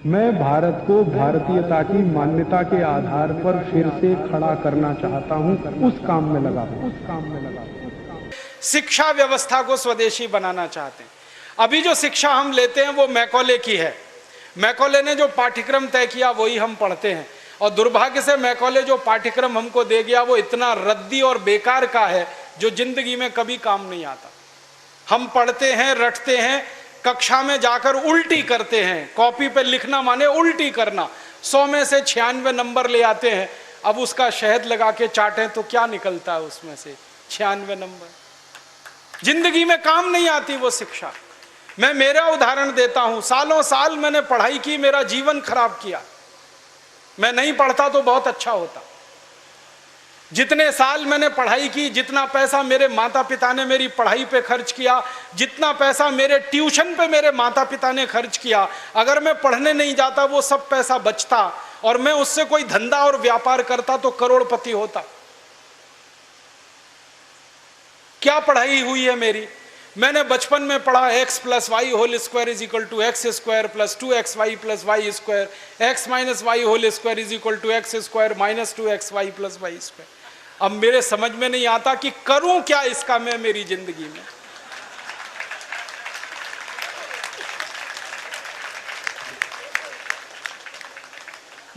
मैं भारत को भारतीयता की मान्यता के आधार पर फिर से खड़ा करना चाहता हूं, उस काम में लगा हूं। शिक्षा व्यवस्था को स्वदेशी बनाना चाहते हैं। अभी जो शिक्षा हम लेते हैं वो मैकॉले की है। मैकॉले ने जो पाठ्यक्रम तय किया वही हम पढ़ते हैं, और दुर्भाग्य से मैकॉले जो पाठ्यक्रम हमको दे गया वो इतना रद्दी और बेकार का है जो जिंदगी में कभी काम नहीं आता। हम पढ़ते हैं, रटते हैं, कक्षा में जाकर उल्टी करते हैं। कॉपी पे लिखना माने उल्टी करना। 100 में से 96 नंबर ले आते हैं। अब उसका शहद लगा के चाटें तो क्या निकलता है उसमें से? 96 नंबर। जिंदगी में काम नहीं आती वो शिक्षा। मैं मेरा उदाहरण देता हूं। सालों साल मैंने पढ़ाई की, मेरा जीवन खराब किया। मैं नहीं पढ़ता तो बहुत अच्छा होता। जितने साल मैंने पढ़ाई की, जितना पैसा मेरे माता पिता ने मेरी पढ़ाई पे खर्च किया, जितना पैसा मेरे ट्यूशन पे मेरे माता पिता ने खर्च किया, अगर मैं पढ़ने नहीं जाता वो सब पैसा बचता और मैं उससे कोई धंधा और व्यापार करता तो करोड़पति होता। क्या पढ़ाई हुई है मेरी? मैंने बचपन में पढ़ा x + y whole square is equal to x square plus 2xy plus y square, x minus y whole square is equal to x square minus 2xy plus y square. अब मेरे समझ में नहीं आता कि करूं क्या इसका मैं मेरी जिंदगी में।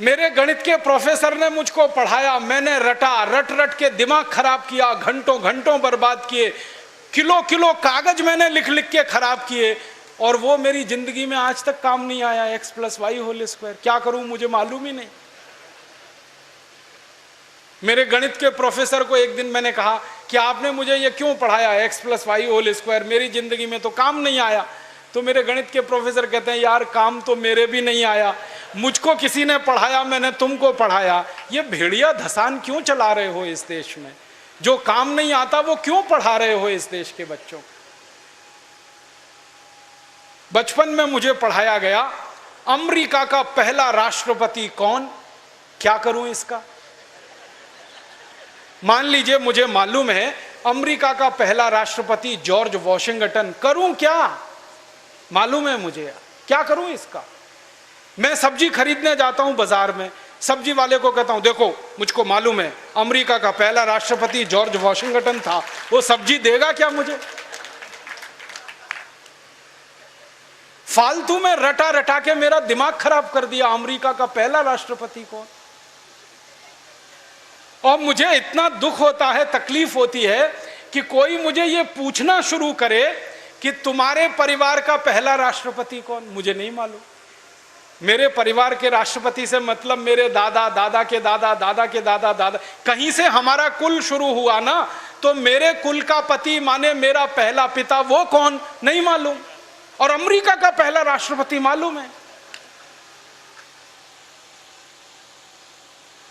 मेरे गणित के प्रोफेसर ने मुझको पढ़ाया, मैंने रटा, रट रट के दिमाग खराब किया, घंटों घंटों बर्बाद किए, किलो किलो कागज मैंने लिख लिख के खराब किए, और वो मेरी जिंदगी में आज तक काम नहीं आया। x + y होल स्क्वायर क्या करूं मुझे मालूम ही नहीं। मेरे गणित के प्रोफेसर को एक दिन मैंने कहा कि आपने मुझे ये क्यों पढ़ाया x + y होल स्क्वायर, मेरी जिंदगी में तो काम नहीं आया। तो मेरे गणित के प्रोफेसर कहते हैं, यार काम तो मेरे भी नहीं आया, मुझको किसी ने पढ़ाया, मैंने तुमको पढ़ाया। ये भेड़िया धसान क्यों चला रहे हो इस देश में? जो काम नहीं आता वो क्यों पढ़ा रहे हो इस देश के बच्चों? बचपन में मुझे पढ़ाया गया अमेरिका का पहला राष्ट्रपति कौन, क्या करूं इसका? मान लीजिए मुझे मालूम है अमेरिका का पहला राष्ट्रपति जॉर्ज वॉशिंगटन, करूं क्या? मालूम है मुझे, क्या करूं इसका? मैं सब्जी खरीदने जाता हूं बाजार में, सब्जी वाले को कहता हूं देखो मुझको मालूम है अमेरिका का पहला राष्ट्रपति जॉर्ज वॉशिंगटन था, वो सब्जी देगा क्या मुझे? फालतू में रटा रटा के मेरा दिमाग खराब कर दिया। अमेरिका का पहला राष्ट्रपति कौन? और मुझे इतना दुख होता है, तकलीफ होती है कि कोई मुझे ये पूछना शुरू करे कि तुम्हारे परिवार का पहला राष्ट्रपति कौन? मुझे नहीं मालूम। मेरे परिवार के राष्ट्रपति से मतलब मेरे दादा, दादा के दादा, दादा के दादा, दादा, कहीं से हमारा कुल शुरू हुआ ना, तो मेरे कुल का पति माने मेरा पहला पिता, वो कौन नहीं मालूम। और अमेरिका का पहला राष्ट्रपति मालूम है।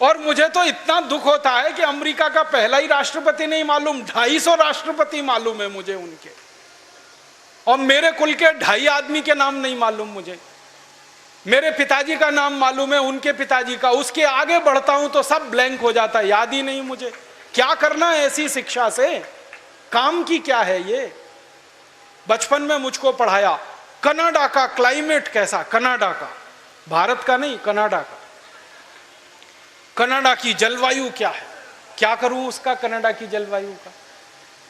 और मुझे तो इतना दुख होता है कि अमेरिका का पहला ही राष्ट्रपति नहीं मालूम, 250 राष्ट्रपति मालूम है मुझे उनके, और मेरे कुल के 2.5 आदमी के नाम नहीं मालूम मुझे। मेरे पिताजी का नाम मालूम है, उनके पिताजी का, उसके आगे बढ़ता हूं तो सब ब्लैंक हो जाता है, याद ही नहीं मुझे। क्या करना है ऐसी शिक्षा से? काम की क्या है ये? बचपन में मुझको पढ़ाया कनाडा का क्लाइमेट कैसा, कनाडा का, भारत का नहीं, कनाडा का। कनाडा की जलवायु क्या है, क्या करूं उसका कनाडा की जलवायु का?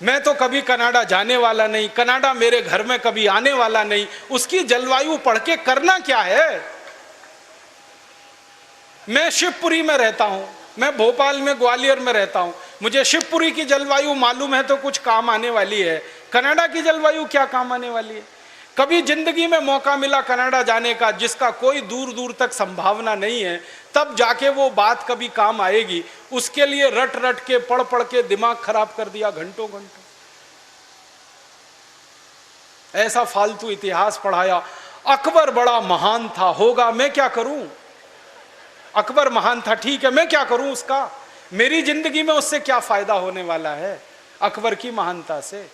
मैं तो कभी कनाडा जाने वाला नहीं, कनाडा मेरे घर में कभी आने वाला नहीं, उसकी जलवायु पढ़ के करना क्या है? मैं शिवपुरी में रहता हूं, मैं भोपाल में, ग्वालियर में रहता हूं, मुझे शिवपुरी की जलवायु मालूम है तो कुछ काम आने वाली है। कनाडा की जलवायु क्या काम आने वाली है? कभी जिंदगी में मौका मिला कनाडा जाने का, जिसका कोई दूर दूर तक संभावना नहीं है, तब जाके वो बात कभी काम आएगी। उसके लिए रट रट के, पढ़ पढ़ के दिमाग खराब कर दिया घंटों घंटों। ऐसा फालतू इतिहास पढ़ाया। अकबर बड़ा महान था, होगा, मैं क्या करूं? अकबर महान था, ठीक है, मैं क्या करूं उसका? मेरी जिंदगी में उससे क्या फायदा होने वाला है अकबर की महानता से?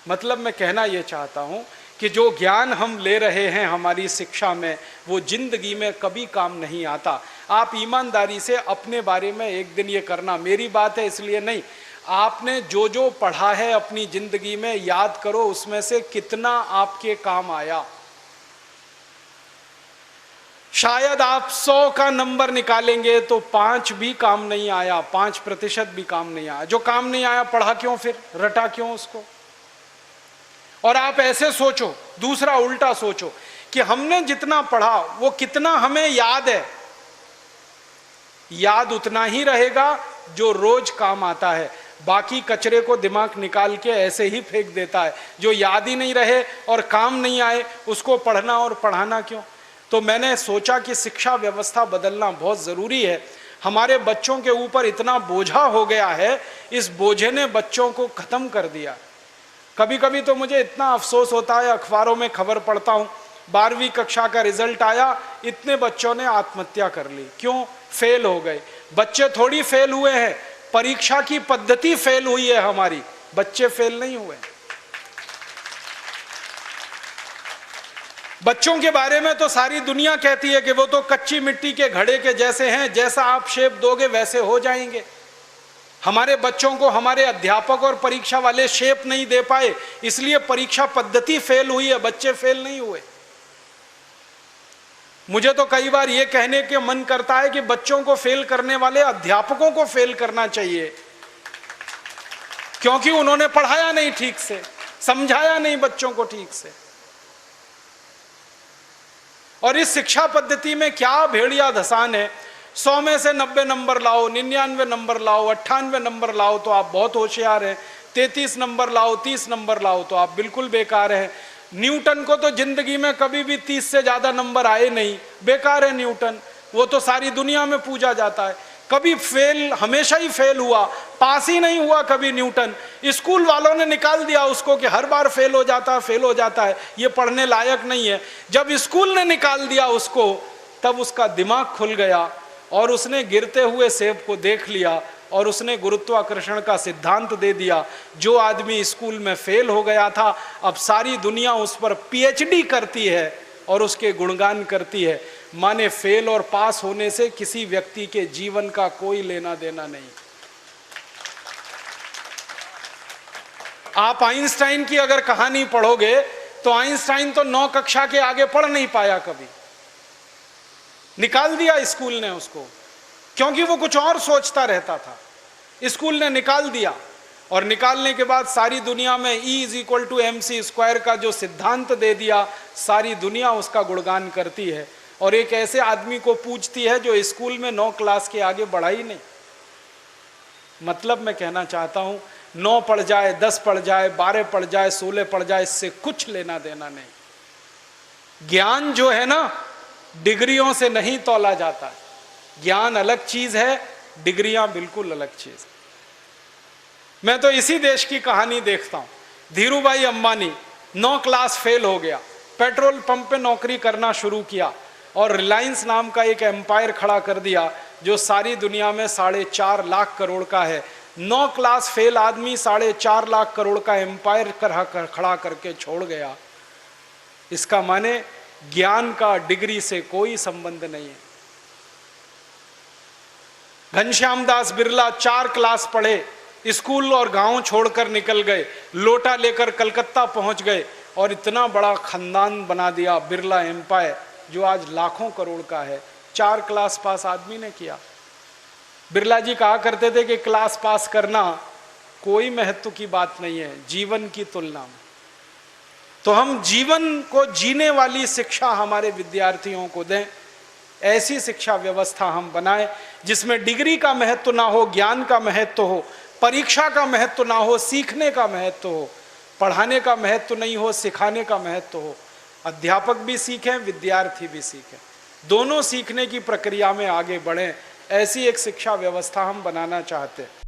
मतलब मैं कहना यह चाहता हूं कि जो ज्ञान हम ले रहे हैं हमारी शिक्षा में, वो जिंदगी में कभी काम नहीं आता। आप ईमानदारी से अपने बारे में एक दिन ये करना, मेरी बात है इसलिए नहीं, आपने जो जो पढ़ा है अपनी जिंदगी में याद करो, उसमें से कितना आपके काम आया। शायद आप 100 का नंबर निकालेंगे तो 5 भी काम नहीं आया, 5% भी काम नहीं आया। जो काम नहीं आया पढ़ा क्यों, फिर रटा क्यों उसको? और आप ऐसे सोचो, दूसरा उल्टा सोचो कि हमने जितना पढ़ा वो कितना हमें याद है। याद उतना ही रहेगा जो रोज काम आता है, बाकी कचरे को दिमाग निकाल के ऐसे ही फेंक देता है। जो याद ही नहीं रहे और काम नहीं आए उसको पढ़ना और पढ़ाना क्यों? तो मैंने सोचा कि शिक्षा व्यवस्था बदलना बहुत ज़रूरी है। हमारे बच्चों के ऊपर इतना बोझा हो गया है, इस बोझे ने बच्चों को ख़त्म कर दिया। कभी कभी तो मुझे इतना अफसोस होता है, अखबारों में खबर पढ़ता हूँ 12वीं कक्षा का रिजल्ट आया, इतने बच्चों ने आत्महत्या कर ली। क्यों? फेल हो गए। बच्चे थोड़ी फेल हुए हैं, परीक्षा की पद्धति फेल हुई है हमारी, बच्चे फेल नहीं हुए। बच्चों के बारे में तो सारी दुनिया कहती है कि वो तो कच्ची मिट्टी के घड़े के जैसे हैं, जैसा आप शेप दोगे वैसे हो जाएंगे। हमारे बच्चों को हमारे अध्यापक और परीक्षा वाले शेप नहीं दे पाए, इसलिए परीक्षा पद्धति फेल हुई है, बच्चे फेल नहीं हुए। मुझे तो कई बार यह कहने के मन करता है कि बच्चों को फेल करने वाले अध्यापकों को फेल करना चाहिए, क्योंकि उन्होंने पढ़ाया नहीं ठीक से, समझाया नहीं बच्चों को ठीक से। और इस शिक्षा पद्धति में क्या भेड़िया धसान है। 100 में से 90 नंबर लाओ, 99 नंबर लाओ, 98 नंबर लाओ तो आप बहुत होशियार हैं, 33 नंबर लाओ, 30 नंबर लाओ तो आप बिल्कुल बेकार हैं। न्यूटन को तो जिंदगी में कभी भी 30 से ज्यादा नंबर आए नहीं, बेकार है न्यूटन, वो तो सारी दुनिया में पूजा जाता है। कभी फेल, हमेशा ही फेल हुआ, पास ही नहीं हुआ कभी न्यूटन। स्कूल वालों ने निकाल दिया उसको कि हर बार फेल हो जाता है, ये पढ़ने लायक नहीं है। जब स्कूल ने निकाल दिया उसको, तब उसका दिमाग खुल गया और उसने गिरते हुए सेब को देख लिया और उसने गुरुत्वाकर्षण का सिद्धांत दे दिया। जो आदमी स्कूल में फेल हो गया था, अब सारी दुनिया उस पर पीएचडी करती है और उसके गुणगान करती है। माने फेल और पास होने से किसी व्यक्ति के जीवन का कोई लेना देना नहीं। आप आइंस्टाइन की अगर कहानी पढ़ोगे तो आइंस्टाइन तो 9 कक्षा के आगे पढ़ नहीं पाया कभी, निकाल दिया स्कूल ने उसको, क्योंकि वो कुछ और सोचता रहता था। स्कूल ने निकाल दिया और निकालने के बाद सारी दुनिया में E=mc² का जो सिद्धांत दे दिया, सारी दुनिया उसका गुणगान करती है और एक ऐसे आदमी को पूछती है जो स्कूल में 9 क्लास के आगे बढ़ा ही नहीं। मतलब मैं कहना चाहता हूं, 9 पढ़ जाए, 10 पढ़ जाए, 12 पढ़ जाए, 16 पढ़ जाए, इससे कुछ लेना देना नहीं। ज्ञान जो है ना, डिग्रियों से नहीं तौला जाता। ज्ञान अलग चीज है, डिग्रियां बिल्कुल अलग चीज। मैं तो इसी देश की कहानी देखता हूं। धीरूभाई अंबानी 9 क्लास फेल हो गया, पेट्रोल पंप पे नौकरी करना शुरू किया और रिलायंस नाम का एक एम्पायर खड़ा कर दिया जो सारी दुनिया में 4.5 लाख करोड़ का है। 9 क्लास फेल आदमी 4.5 लाख करोड़ का एम्पायर खड़ा करके छोड़ गया। इसका माने ज्ञान का डिग्री से कोई संबंध नहीं है। घनश्याम दास बिरला 4 क्लास पढ़े, स्कूल और गांव छोड़कर निकल गए, लोटा लेकर कलकत्ता पहुंच गए और इतना बड़ा खानदान बना दिया, बिरला एम्पायर, जो आज लाखों करोड़ का है। 4 क्लास पास आदमी ने किया। बिरला जी कहा करते थे कि क्लास पास करना कोई महत्व की बात नहीं है जीवन की तुलना में। तो हम जीवन को जीने वाली शिक्षा हमारे विद्यार्थियों को दें, ऐसी शिक्षा व्यवस्था हम बनाएं जिसमें डिग्री का महत्व ना हो, ज्ञान का महत्व हो, परीक्षा का महत्व ना हो, सीखने का महत्व हो, पढ़ाने का महत्व नहीं हो, सिखाने का महत्व हो। अध्यापक भी सीखें, विद्यार्थी भी सीखें, दोनों सीखने की प्रक्रिया में आगे बढ़ें। ऐसी एक शिक्षा व्यवस्था हम बनाना चाहते हैं।